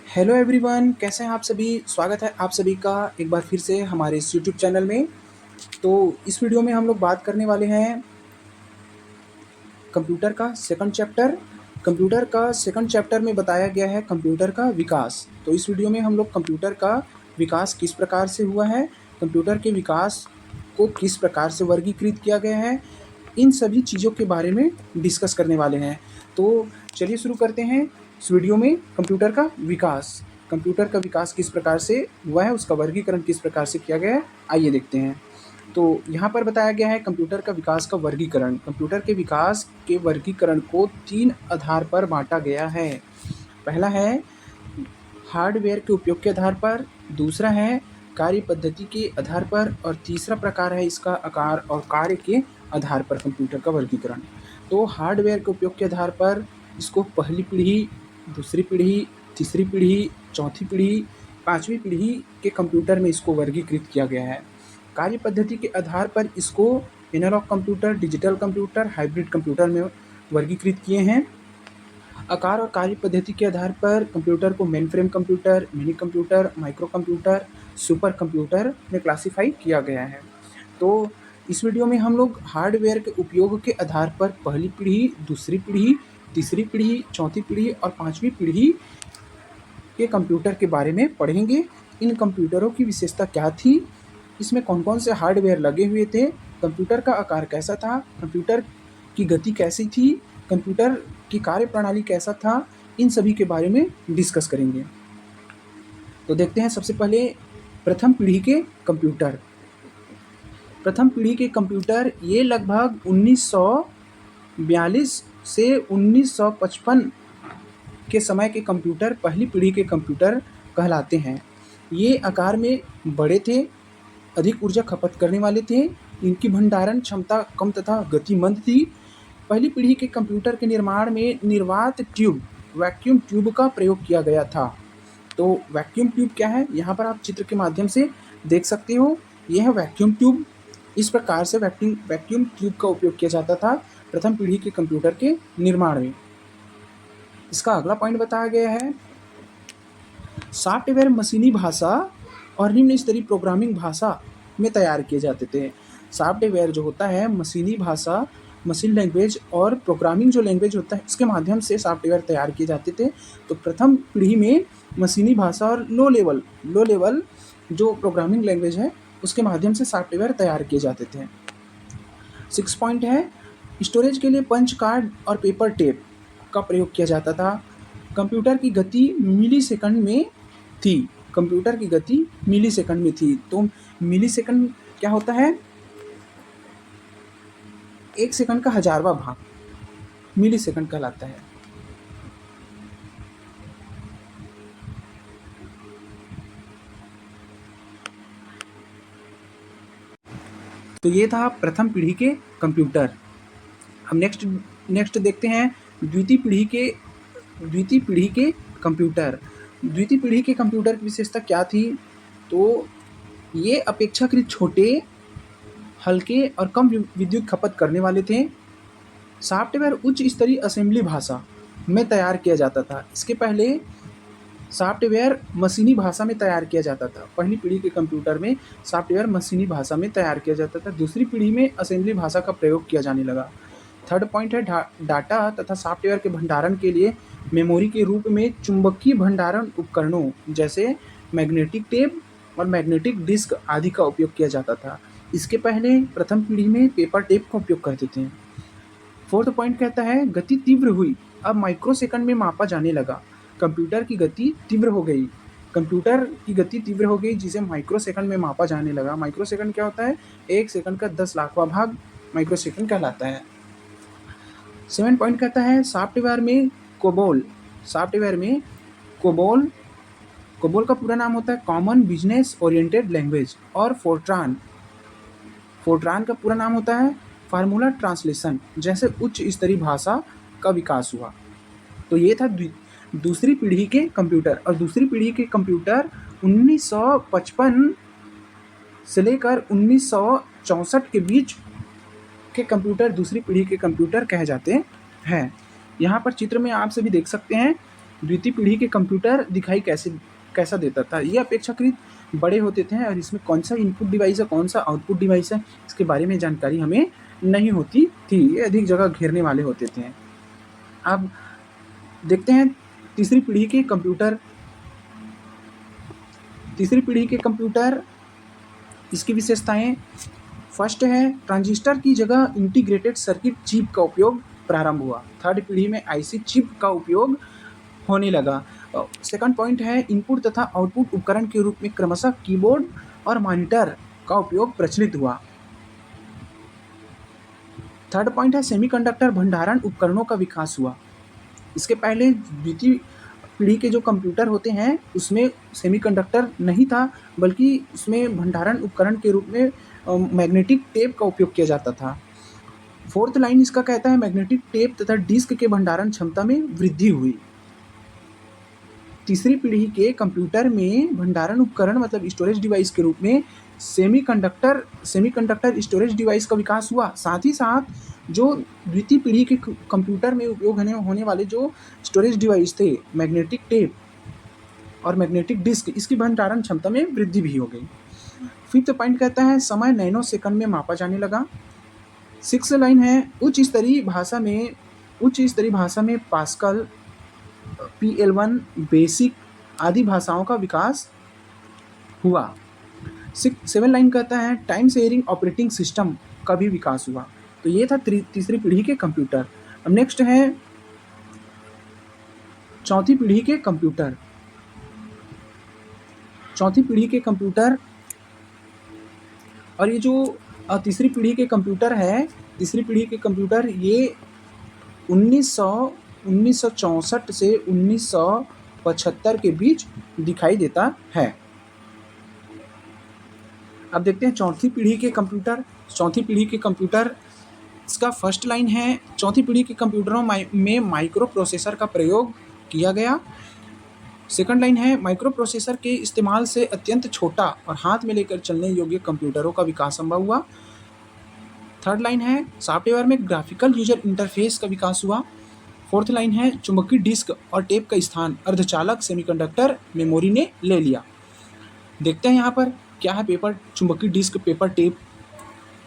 Hello everyone, कैसे हैं आप सभी। स्वागत है आप सभी का एक बार फिर से हमारे इस यूट्यूब चैनल में। तो इस वीडियो में हम लोग बात करने वाले हैं कंप्यूटर का सेकंड चैप्टर। कंप्यूटर का सेकंड चैप्टर में बताया गया है कंप्यूटर का विकास। तो इस वीडियो में हम लोग कंप्यूटर का विकास किस प्रकार से हुआ है, कंप्यूटर के विकास को किस प्रकार से वर्गीकृत किया गया है, इन सभी चीज़ों के बारे में डिस्कस करने वाले हैं। तो चलिए शुरू करते हैं इस वीडियो में। कंप्यूटर का विकास किस प्रकार से हुआ है, उसका वर्गीकरण किस प्रकार से किया गया है, आइए देखते हैं। तो यहाँ पर बताया गया है कंप्यूटर का विकास का वर्गीकरण। कंप्यूटर के विकास के वर्गीकरण को 3 आधार पर बांटा गया है। पहला है हार्डवेयर के उपयोग के आधार पर, दूसरा है कार्य पद्धति के आधार पर, और तीसरा प्रकार है इसका आकार और कार्य के आधार पर कंप्यूटर का वर्गीकरण। तो हार्डवेयर के उपयोग के आधार पर इसको पहली पीढ़ी, दूसरी पीढ़ी, तीसरी पीढ़ी, चौथी पीढ़ी, पाँचवीं पीढ़ी के कंप्यूटर में इसको वर्गीकृत किया गया है। कार्य पद्धति के आधार पर इसको analogue computer, digital computer, hybrid computer में वर्गीकृत किए हैं। आकार और कार्य पद्धति के आधार पर कंप्यूटर को main frame computer, mini computer, micro computer, super computer में क्लासीफाई किया गया है। तो इस वीडियो में हम लोग हार्डवेयर के उपयोग के आधार पर पहली पीढ़ी, दूसरी पीढ़ी, तीसरी पीढ़ी, चौथी पीढ़ी और पाँचवीं पीढ़ी के कंप्यूटर के बारे में पढ़ेंगे। इन कंप्यूटरों की विशेषता क्या थी, इसमें कौन कौन से हार्डवेयर लगे हुए थे, कंप्यूटर का आकार कैसा था, कंप्यूटर की गति कैसी थी, कंप्यूटर की कार्यप्रणाली कैसा था, इन सभी के बारे में डिस्कस करेंगे। तो देखते हैं सबसे पहले प्रथम पीढ़ी के कंप्यूटर। प्रथम पीढ़ी के कंप्यूटर ये लगभग 1942 से 1955 के समय के कंप्यूटर पहली पीढ़ी के कंप्यूटर कहलाते हैं। ये आकार में बड़े थे, अधिक ऊर्जा खपत करने वाले थे, इनकी भंडारण क्षमता कम तथा गति मंद थी। पहली पीढ़ी के कंप्यूटर के निर्माण में निर्वात ट्यूब, वैक्यूम ट्यूब का प्रयोग किया गया था। तो वैक्यूम ट्यूब क्या है, यहाँ पर आप चित्र के माध्यम से देख सकते हो। यह है वैक्यूम ट्यूब। इस प्रकार से वैक्यूम ट्यूब का उपयोग किया जाता था प्रथम पीढ़ी के कंप्यूटर के निर्माण में। इसका अगला पॉइंट बताया गया है सॉफ्टवेयर मशीनी भाषा और निम्न स्तरीय प्रोग्रामिंग भाषा में तैयार किए जाते थे। सॉफ्टवेयर जो होता है मशीनी भाषा, मशीन लैंग्वेज, और प्रोग्रामिंग जो लैंग्वेज होता है इसके माध्यम से सॉफ्टवेयर तैयार किए जाते थे। तो प्रथम पीढ़ी में मशीनी भाषा और लो लेवल जो प्रोग्रामिंग लैंग्वेज है उसके माध्यम से सॉफ्टवेयर तैयार किए जाते थे। 6 पॉइंट है स्टोरेज के लिए पंच कार्ड और पेपर टेप का प्रयोग किया जाता था। कंप्यूटर की गति मिली सेकंड में थी। कंप्यूटर की गति मिली सेकंड में थी। तो मिली सेकंड क्या होता है, 1 सेकंड का 1000वां भाग मिली सेकंड कहलाता है। तो ये था प्रथम पीढ़ी के कंप्यूटर। हम नेक्स्ट देखते हैं द्वितीय पीढ़ी के कंप्यूटर। द्वितीय पीढ़ी के कंप्यूटर की विशेषता क्या थी, तो ये अपेक्षाकृत छोटे, हल्के और कम विद्युत खपत करने वाले थे। सॉफ्टवेयर उच्च स्तरीय असेंबली भाषा में तैयार किया जाता था। इसके पहले सॉफ्टवेयर मशीनी भाषा में तैयार किया जाता था। पहली पीढ़ी के कंप्यूटर में सॉफ्टवेयर मशीनी भाषा में तैयार किया जाता था, दूसरी पीढ़ी में असेंबली भाषा का प्रयोग किया जाने लगा। थर्ड पॉइंट है डाटा तथा सॉफ्टवेयर के भंडारण के लिए मेमोरी के रूप में चुंबकीय भंडारण उपकरणों जैसे मैग्नेटिक टेप और मैग्नेटिक डिस्क आदि का उपयोग किया जाता था। इसके पहले प्रथम पीढ़ी में पेपर टेप का उपयोग करते थे। फोर्थ पॉइंट कहता है गति तीव्र हुई, अब माइक्रो सेकंड में मापा जाने लगा। कंप्यूटर की गति तीव्र हो गई, जिसे माइक्रो सेकंड में मापा जाने लगा। माइक्रो सेकंड क्या होता है, 1 सेकंड का 10 लाखवां भाग माइक्रो सेकंड कहलाता है। 7 पॉइंट कहता है सॉफ्टवेयर में कोबोल का पूरा नाम होता है कॉमन बिजनेस ओरिएंटेड लैंग्वेज, और फोर्ट्रान का पूरा नाम होता है फार्मूला ट्रांसलेशन जैसे उच्च स्तरीय भाषा का विकास हुआ। तो ये था दूसरी पीढ़ी के कंप्यूटर। और दूसरी पीढ़ी के कंप्यूटर 1955 से लेकर 1964 के बीच के कंप्यूटर दूसरी पीढ़ी के कंप्यूटर कहे जाते हैं। यहाँ पर चित्र में आप सभी देख सकते हैं द्वितीय पीढ़ी के कंप्यूटर दिखाई कैसा देता था। ये अपेक्षाकृत बड़े होते थे और इसमें कौन सा इनपुट डिवाइस है, कौन सा आउटपुट डिवाइस है, इसके बारे में जानकारी हमें नहीं होती थी। ये अधिक जगह घेरने वाले होते थे। अब देखते हैं तीसरी पीढ़ी के कंप्यूटर। तीसरी पीढ़ी के कंप्यूटर, इसकी विशेषताएं। फर्स्ट है, ट्रांजिस्टर की जगह इंटीग्रेटेड सर्किट चिप का उपयोग प्रारंभ हुआ। थर्ड पीढ़ी में आईसी चिप का उपयोग होने लगा। सेकंड पॉइंट है, इनपुट तथा आउटपुट उपकरण के रूप में क्रमशः कीबोर्ड और मॉनिटर का उपयोग प्रचलित हुआ। थर्ड पॉइंट है, सेमीकंडक्टर भंडारण उपकरणों का विकास हुआ। इसके पहले द्वितीय पीढ़ी के जो कंप्यूटर होते हैं उसमें सेमीकंडक्टर नहीं था, बल्कि उसमें भंडारण उपकरण के रूप में मैग्नेटिक टेप का उपयोग किया जाता था। फोर्थ लाइन इसका कहता है, मैग्नेटिक टेप तथा डिस्क के भंडारण क्षमता में वृद्धि हुई। तीसरी पीढ़ी के कंप्यूटर में भंडारण उपकरण मतलब स्टोरेज डिवाइस के रूप में सेमीकंडक्टर स्टोरेज डिवाइस का विकास हुआ। साथ ही साथ जो द्वितीय पीढ़ी के कंप्यूटर में उपयोग होने वाले जो स्टोरेज डिवाइस थे, मैग्नेटिक टेप और मैग्नेटिक डिस्क, इसकी भंडारण क्षमता में वृद्धि भी हो गई। फिफ्थ पॉइंट कहता है, समय नैनो सेकंड में मापा जाने लगा। सिक्स लाइन है, उच्च स्तरीय भाषा में पास्कल, PL1, बेसिक आदि भाषाओं का विकास हुआ। 7 लाइन कहता है, टाइम शेयरिंग ऑपरेटिंग सिस्टम का भी विकास हुआ। तो ये था तीसरी पीढ़ी के कंप्यूटर। अब नेक्स्ट है चौथी पीढ़ी के कंप्यूटर। चौथी पीढ़ी के कंप्यूटर, और ये जो तीसरी पीढ़ी के कंप्यूटर है, तीसरी पीढ़ी के कंप्यूटर ये 1964 से 1975 के बीच दिखाई देता है। अब देखते हैं चौथी पीढ़ी के कंप्यूटर। चौथी पीढ़ी के कंप्यूटर, इसका फर्स्ट लाइन है, चौथी पीढ़ी के कंप्यूटरों में माइक्रो प्रोसेसर का प्रयोग किया गया। सेकंड लाइन है, माइक्रो प्रोसेसर के इस्तेमाल से अत्यंत छोटा और हाथ में लेकर चलने योग्य कंप्यूटरों का विकास संभव हुआ। थर्ड लाइन है, सॉफ्टवेयर में ग्राफिकल यूजर इंटरफेस का विकास हुआ। फोर्थ लाइन है, चुंबकीय डिस्क और टेप का स्थान अर्धचालक सेमीकंडक्टर मेमोरी ने ले लिया। देखते हैं यहाँ पर क्या है, चुंबकीय डिस्क, पेपर टेप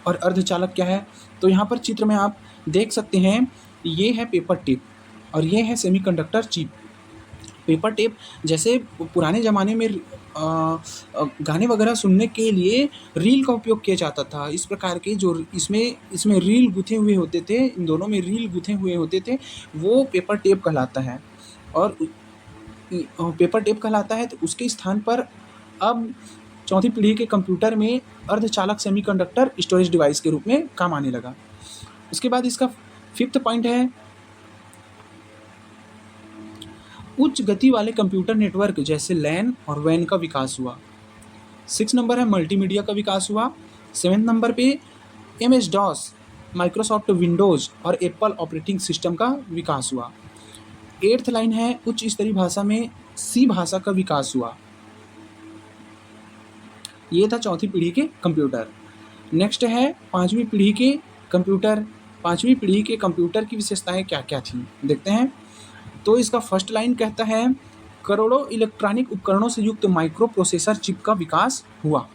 और अर्धचालक क्या है। तो यहाँ पर चित्र में आप देख सकते हैं, ये है पेपर टेप और ये है सेमीकंडक्टर चिप। पेपर टेप जैसे पुराने ज़माने में गाने वगैरह सुनने के लिए रील का उपयोग किया जाता था। इस प्रकार के जो इसमें रील गुथे हुए होते थे, इन दोनों में रील गुथे हुए होते थे, वो पेपर टेप कहलाता है। और पेपर टेप कहलाता है। तो उसके स्थान पर अब चौथी पीढ़ी के कंप्यूटर में अर्धचालक सेमीकंडक्टर स्टोरेज डिवाइस के रूप में काम आने लगा। उसके बाद इसका फिफ्थ पॉइंट है, उच्च गति वाले कंप्यूटर नेटवर्क जैसे लैन और वैन का विकास हुआ। 6 नंबर है, मल्टीमीडिया का विकास हुआ। 7 नंबर पे MS-DOS, माइक्रोसॉफ्ट विंडोज़ और एप्पल ऑपरेटिंग सिस्टम का विकास हुआ। 8th लाइन है, उच्च स्तरीय भाषा में C भाषा का विकास हुआ। ये था चौथी पीढ़ी के कंप्यूटर। नेक्स्ट है पांचवी पीढ़ी के कंप्यूटर। पांचवी पीढ़ी के कंप्यूटर की विशेषताएं क्या क्या थी, देखते हैं। तो इसका फर्स्ट लाइन कहता है, करोड़ों इलेक्ट्रॉनिक उपकरणों से युक्त माइक्रो प्रोसेसर चिप का विकास हुआ।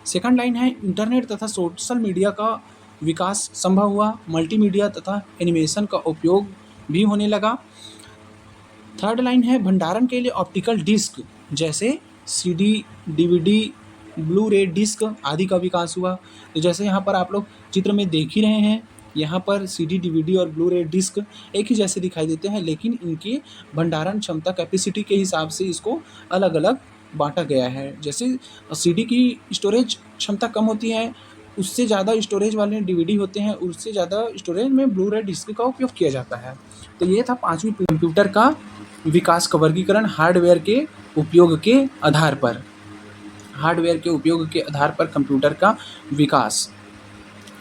सेकंड लाइन है, इंटरनेट तथा सोशल मीडिया का विकास संभव हुआ। मल्टीमीडिया तथा एनिमेशन का उपयोग भी होने लगा। थर्ड लाइन है, भंडारण के लिए ऑप्टिकल डिस्क जैसे CD, DVD, Blu-ray disc आदि का विकास हुआ। तो जैसे यहाँ पर आप लोग चित्र में देख ही रहे हैं, यहाँ पर CD, DVD और ब्लू रे डिस्क एक ही जैसे दिखाई देते हैं, लेकिन इनकी भंडारण क्षमता कैपेसिटी के हिसाब से इसको अलग अलग बांटा गया है। जैसे CD की स्टोरेज क्षमता कम होती है, उससे ज़्यादा स्टोरेज वाले DVD होते हैं, उससे ज़्यादा स्टोरेज में ब्लू रे डिस्क का उपयोग किया जाता है। तो ये था पांचवी कंप्यूटर का विकास का वर्गीकरण हार्डवेयर के उपयोग के आधार पर। हार्डवेयर के उपयोग के आधार पर कंप्यूटर का विकास।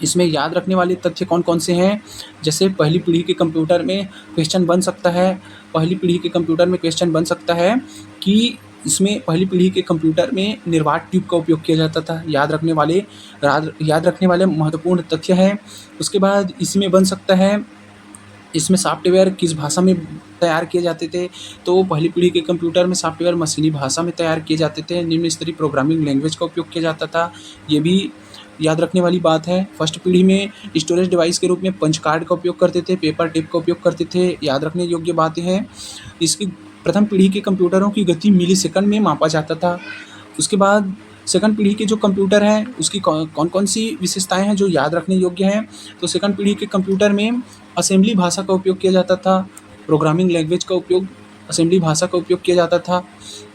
इसमें याद रखने वाले तथ्य कौन कौन से हैं, जैसे पहली पीढ़ी के कंप्यूटर में क्वेश्चन बन सकता है, पहली पीढ़ी के कंप्यूटर में क्वेश्चन बन सकता है कि इसमें पहली पीढ़ी के कंप्यूटर में निर्वात ट्यूब का उपयोग किया जाता था। याद रखने वाले महत्वपूर्ण तथ्य है। उसके बाद इसमें बन सकता है इसमें सॉफ्टवेयर किस भाषा में तैयार किए जाते थे, तो पहली पीढ़ी के कंप्यूटर में सॉफ्टवेयर मशीनी भाषा में तैयार किए जाते थे, निम्न स्तरीय प्रोग्रामिंग लैंग्वेज का उपयोग किया जाता था। ये भी याद रखने वाली बात है। फर्स्ट पीढ़ी में स्टोरेज डिवाइस के रूप में पंच कार्ड का उपयोग करते थे, पेपर टेप का उपयोग करते थे, याद रखने योग्य बातें हैं। इसकी प्रथम पीढ़ी के कंप्यूटरों की गति मिलीसेकंड में मापा जाता था। उसके बाद सेकंड पीढ़ी के जो कंप्यूटर हैं उसकी कौन कौन सी विशेषताएं हैं जो याद रखने योग्य हैं, तो सेकंड पीढ़ी के कंप्यूटर में असेंबली भाषा का उपयोग किया जाता था, प्रोग्रामिंग लैंग्वेज का उपयोग असेंबली भाषा का उपयोग किया जाता था।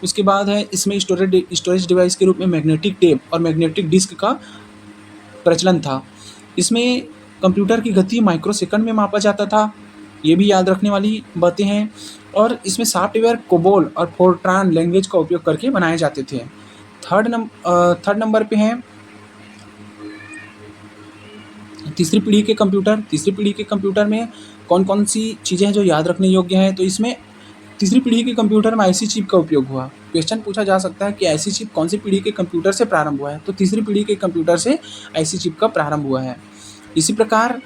उसके बाद है इसमें स्टोरेज डिवाइस के रूप में मैग्नेटिक टेप और मैग्नेटिक डिस्क का प्रचलन था। इसमें कंप्यूटर की गति माइक्रोसेकंड में मापा जाता था, ये भी याद रखने वाली बातें हैं। और इसमें सॉफ्टवेयर कोबोल और फोर्ट्रान लैंग्वेज का उपयोग करके बनाए जाते थे। थर्ड नंबर पे हैं तीसरी पीढ़ी के कंप्यूटर। तीसरी पीढ़ी के कंप्यूटर में कौन कौन सी चीज़ें हैं जो याद रखने योग्य हैं, तो इसमें तीसरी पीढ़ी के कंप्यूटर में आईसी चिप का उपयोग हुआ। क्वेश्चन पूछा जा सकता है कि आईसी चिप कौन सी पीढ़ी के कंप्यूटर से प्रारंभ हुआ है, तो तीसरी पीढ़ी के कंप्यूटर से आईसी चिप का प्रारंभ हुआ है। इसी प्रकार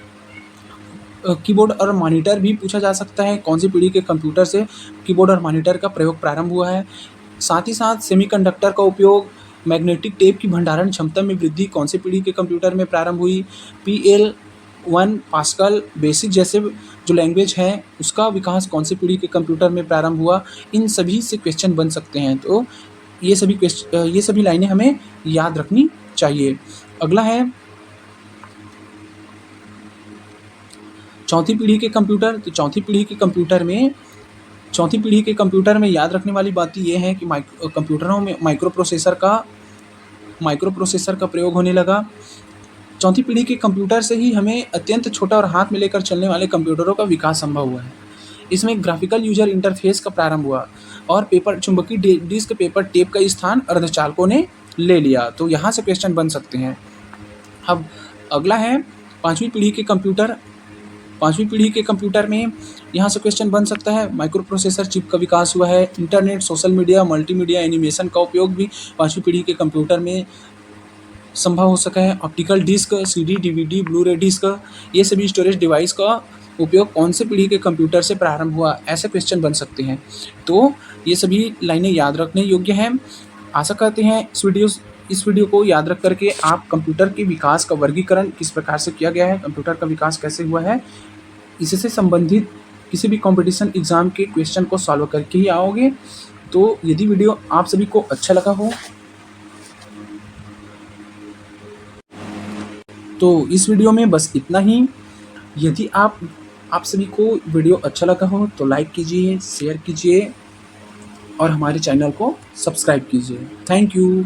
कीबोर्ड और मॉनिटर भी पूछा जा सकता है, कौन सी पीढ़ी के कंप्यूटर से कीबोर्ड और मॉनिटर का प्रयोग प्रारंभ हुआ है। साथ ही साथ सेमीकंडक्टर का उपयोग, मैग्नेटिक टेप की भंडारण क्षमता में वृद्धि कौन सी पीढ़ी के कंप्यूटर में प्रारंभ हुई, PL1 पास्कल बेसिक जैसे जो लैंग्वेज है उसका विकास कौन सी पीढ़ी के कंप्यूटर में प्रारंभ हुआ, इन सभी से क्वेश्चन बन सकते हैं। तो ये सभी लाइनें हमें याद रखनी चाहिए। अगला है चौथी पीढ़ी के कंप्यूटर। तो चौथी पीढ़ी के कंप्यूटर में याद रखने वाली बात ये है कि कंप्यूटरों में माइक्रोप्रोसेसर का प्रयोग होने लगा। चौथी पीढ़ी के कंप्यूटर से ही हमें अत्यंत छोटा और हाथ में लेकर चलने वाले कंप्यूटरों का विकास संभव हुआ है। इसमें ग्राफिकल यूजर इंटरफेस का प्रारंभ हुआ और चुंबकीय डिस्क पेपर टेप का स्थान अर्धचालकों ने ले लिया। तो यहाँ से क्वेश्चन बन सकते हैं। अब अगला है पाँचवीं पीढ़ी के कंप्यूटर। पाँचवीं पीढ़ी के कंप्यूटर में यहाँ से क्वेश्चन बन सकता है, माइक्रोप्रोसेसर चिप का विकास हुआ है, internet, social media, multimedia, animation का उपयोग भी पाँचवीं पीढ़ी के कंप्यूटर में संभव हो सका है। Optical disc, CD, DVD, Blu-ray disc, ये सभी स्टोरेज डिवाइस का उपयोग कौन से पीढ़ी के कंप्यूटर से प्रारंभ हुआ, ऐसे क्वेश्चन बन सकते हैं। तो ये सभी लाइनें याद रखने योग्य हैं। आशा करते हैं इस वीडियो को याद रख करके आप कंप्यूटर के विकास का वर्गीकरण किस प्रकार से किया गया है, कंप्यूटर का विकास कैसे हुआ है, इससे संबंधित किसी भी कंपटीशन एग्ज़ाम के क्वेश्चन को सॉल्व करके ही आओगे। तो यदि वीडियो आप सभी को अच्छा लगा हो तो इस वीडियो में बस इतना ही। यदि आप सभी को वीडियो अच्छा लगा हो तो लाइक कीजिए, शेयर कीजिए और हमारे चैनल को सब्सक्राइब कीजिए। Thank you.